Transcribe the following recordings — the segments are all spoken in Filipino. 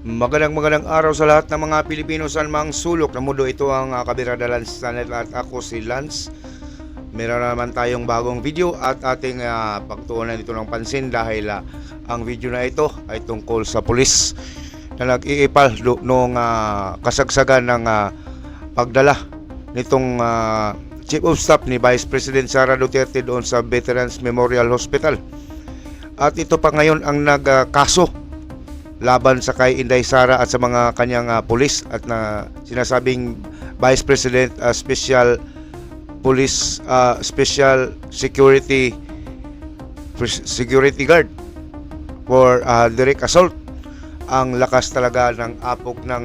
Magandang araw sa lahat ng mga Pilipino sa mang sulok ng mundo. Ito ang Kabirada Lance Channel at ako si Lance. Meron naman tayong bagong video at ating pagtuunan dito ng pansin dahil ang video na ito ay tungkol sa pulis na nag-iipal noong kasagsagan ng pagdala nitong Chief of Staff ni Vice President Sara Duterte doon sa Veterans Memorial Hospital. At ito pa ngayon ang nagkaso laban sa kay Inday Sara at sa mga kanyang pulis at na sinasabing Vice President Special Police Special Security Guard for direct assault. Ang lakas talaga ng apok ng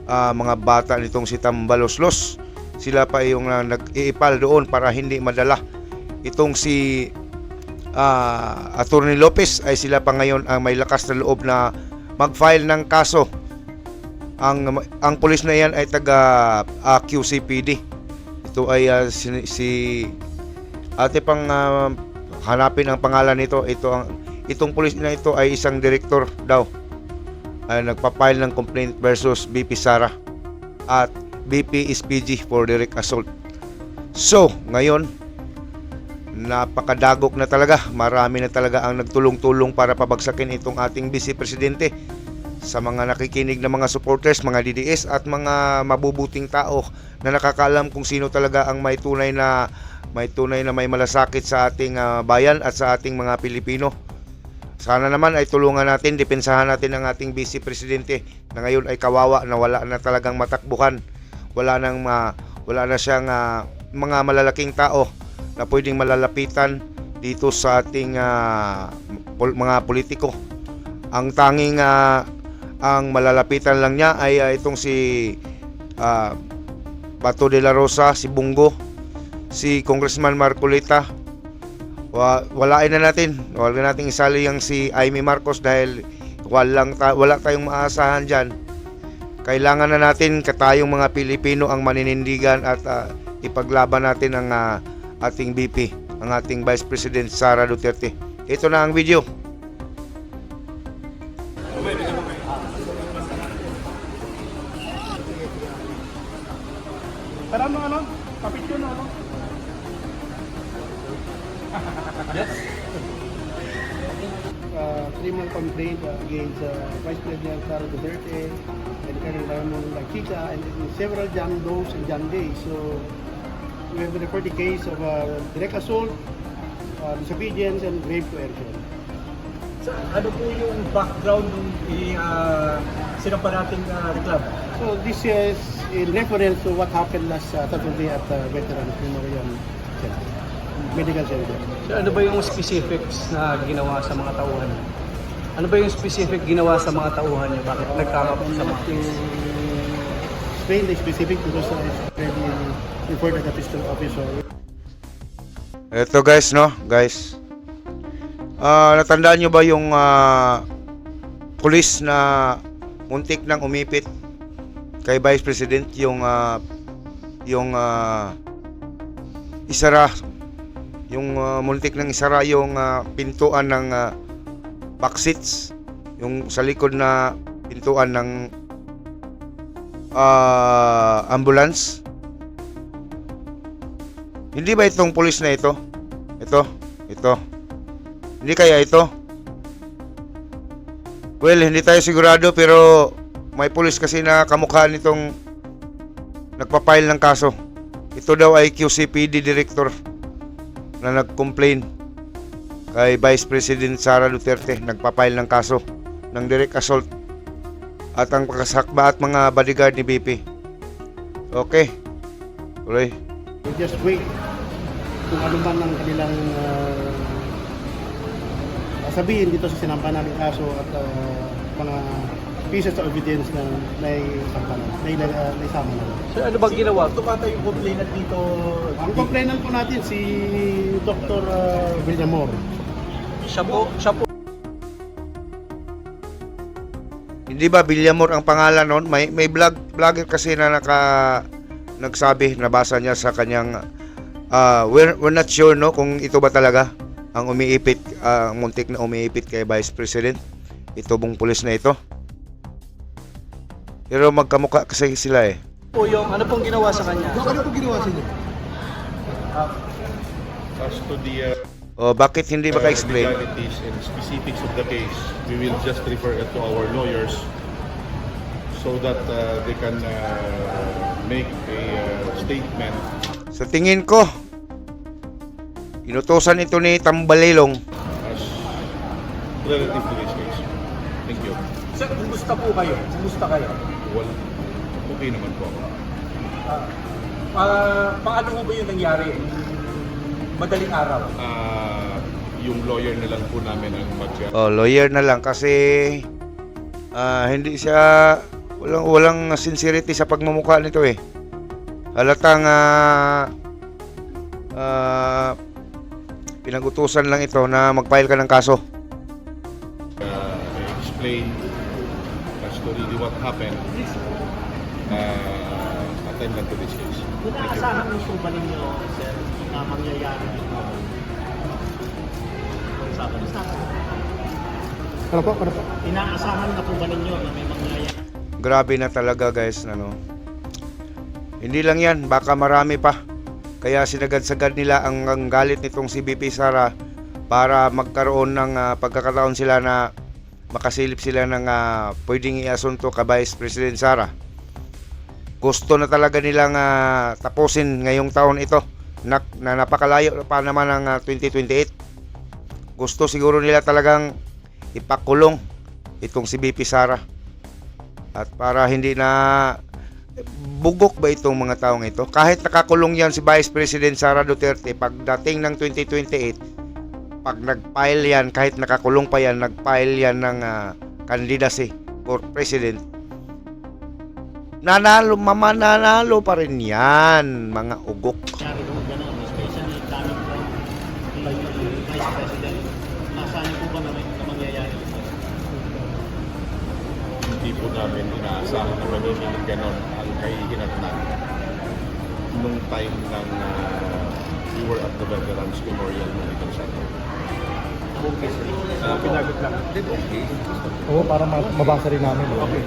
mga bata nitong si Tambaloslos. Sila pa yung nag-iipal doon para hindi madala itong si Attorney Lopez ay sila pa ngayon ang may lakas na loob na mag-file ng kaso. Ang pulis na yan ay taga QCPD. Ito ay si ate pang hanapin ang pangalan nito. Itong pulis na ito ay isang director daw. Nagpa-file ng complaint versus BP Sara at BP SPG for direct assault. So, ngayon napakadagok na talaga. Marami na talaga ang nagtulong-tulong para pabagsakin itong ating Vice Presidente. Sa mga nakikinig na mga supporters, mga DDS at mga mabubuting tao na nakakaalam kung sino talaga ang may tunay na may malasakit sa ating bayan at sa ating mga Pilipino. Sana naman ay tulungan natin, depensahan natin ang ating Vice Presidente na ngayon ay kawawa na wala na talagang matakbuhan. Wala na siyang mga malalaking tao na pwedeng malalapitan dito sa ating mga politiko. Ang tanging ang malalapitan lang niya ay itong si Bato de la Rosa, si Bungo, si Congressman Marcolita. Walain na natin. Huwag na nating isali yung si Amy Marcos dahil wala tayong maasahan dyan. Kailangan na natin tayong mga Pilipino ang maninindigan at ipaglaban natin ang ating BP, ang ating Vice President Sara Duterte. Ito na ang video. Tara mo ano? Kapit yun ano? Yes. Criminal complaint against Vice President Sara Duterte and Colonel Ramon Lachica and several John Does and John Days. So we have referred the case of direct assault, disobedience, and grave coercion. So, ano po yung background ng sinampa nating reklamo? So this is in reference to what happened last Saturday at Veterans Memorial Center, Medical Center. So, ano ba yung specifics na ginawa sa mga tauhan? Ano ba yung specific ginawa sa mga tauhan niyo? Bakit nagkama po sa mga case? Explain the specific because it's already reported at the pistol officer. Ito guys, no? Guys. Natandaan nyo ba yung pulis na muntik nang umipit kay Vice President yung isara yung muntik nang isara yung pintuan ng back seats, yung sa likod na pintuan ng ambulance. Hindi ba itong pulis na ito? Ito. Hindi kaya ito? Well, hindi tayo sigurado pero may pulis kasi na kamukha nitong nagpa-file ng kaso. Ito daw ay QCPD director na nag-complain kay Vice President Sara Duterte, nagpa-file ng kaso ng direct assault at ang pagkasakba at mga bodyguard ni BP. Okay. Tuloy. We just wait kung ano man ang kanilang sabihin dito sa sinampa namin kaso at mga pieces of evidence na may sama na. So, ano bang ginawa? Tumata yung complainant dito? Ang complainant po natin si Dr. Villamor. Siya po. Hindi ba Villamor ang pangalan noon? May vlogger kasi na nagsabi, nabasa niya sa kanyang we're not sure no kung ito ba talaga ang umiipit, muntik na umiipit kay Vice President. Ito bong pulis na ito. Pero magkamukha kasi sila eh. Po yung ano pong ginawa sa kanya? Ano po ginawa sa inyo? As to the Bakit hindi maka-explain? legalities and specifics of the case, we will just refer it to our lawyers so that they can make a statement Sa tingin ko, inutosan ito ni Tambalelong. as relative to this case. Thank you. Sir, kumusta po kayo? Kumusta kayo? Well, okay naman po ako. Paano mo ba yung nangyari? Madaling araw. Yung lawyer na lang po namin ang Lawyer na lang kasi hindi siya walang sincerity sa pagmumukha nito eh. Halatang pinag-utusan lang ito na mag-file ka ng kaso. explain as to really what happened. Attend lang to this case. Inaasahan mo po ba ninyo, sir, na mangyayari ito? Ano po? Ano po? Inaasahan na po ba ninyo na may mangyayari? Grabe na talaga guys, ano. Hindi lang yan, baka marami pa. Kaya sinagad-sagad nila ang galit nitong si BP Sara para magkaroon ng pagkakataon sila na makasilip sila ng pwedeng iasunto ka Vice President Sara. Gusto na talaga nilang tapusin ngayong taon ito na napakalayo pa naman ng 2028. Gusto siguro nila talagang ipakulong itong si BP Sara. At para hindi na bugok ba itong mga taong ito? Kahit nakakulong yan si Vice President Sara Duterte, pagdating ng 2028, pag nag-file yan, kahit nakakulong pa yan, nag-file yan ng candidacy for president, mananalo pa rin yan, mga ugok. Nangyari po gano'n, especially daming po Vice President. Nasaan niyo po ba na mangyayari ito? Hindi po namin inaasahan na magiging ganon ang kahihinatnan nung time ng we were at the Veterans Memorial Medical Center. Pinagot lang. Oo, para mabasa rin namin. Okay.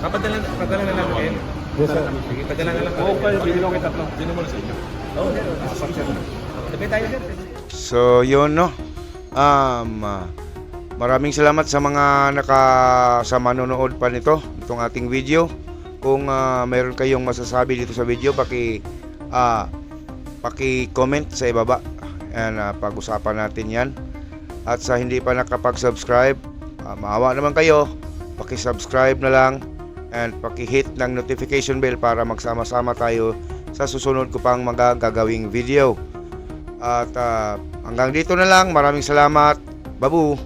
Padala na lang kayo. Yes, sir. Sige, padala na lang Oo, pwede. Bigyan ko tatlo. Sino mo na sa inyo? Oo, Tabi tayo sir. So, yun no. Maraming salamat sa mga sa manonood pa nito, itong ating video. Kung mayroon kayong masasabi dito sa video, paki-comment sa ibaba. And pag-usapan natin 'yan. At sa hindi pa nakapag-subscribe, maawa naman kayo, paki-subscribe na lang and paki-hit ng notification bell para magsama-sama tayo sa susunod ko pang mga gagawing video. At hanggang dito na lang. Maraming salamat. Babu!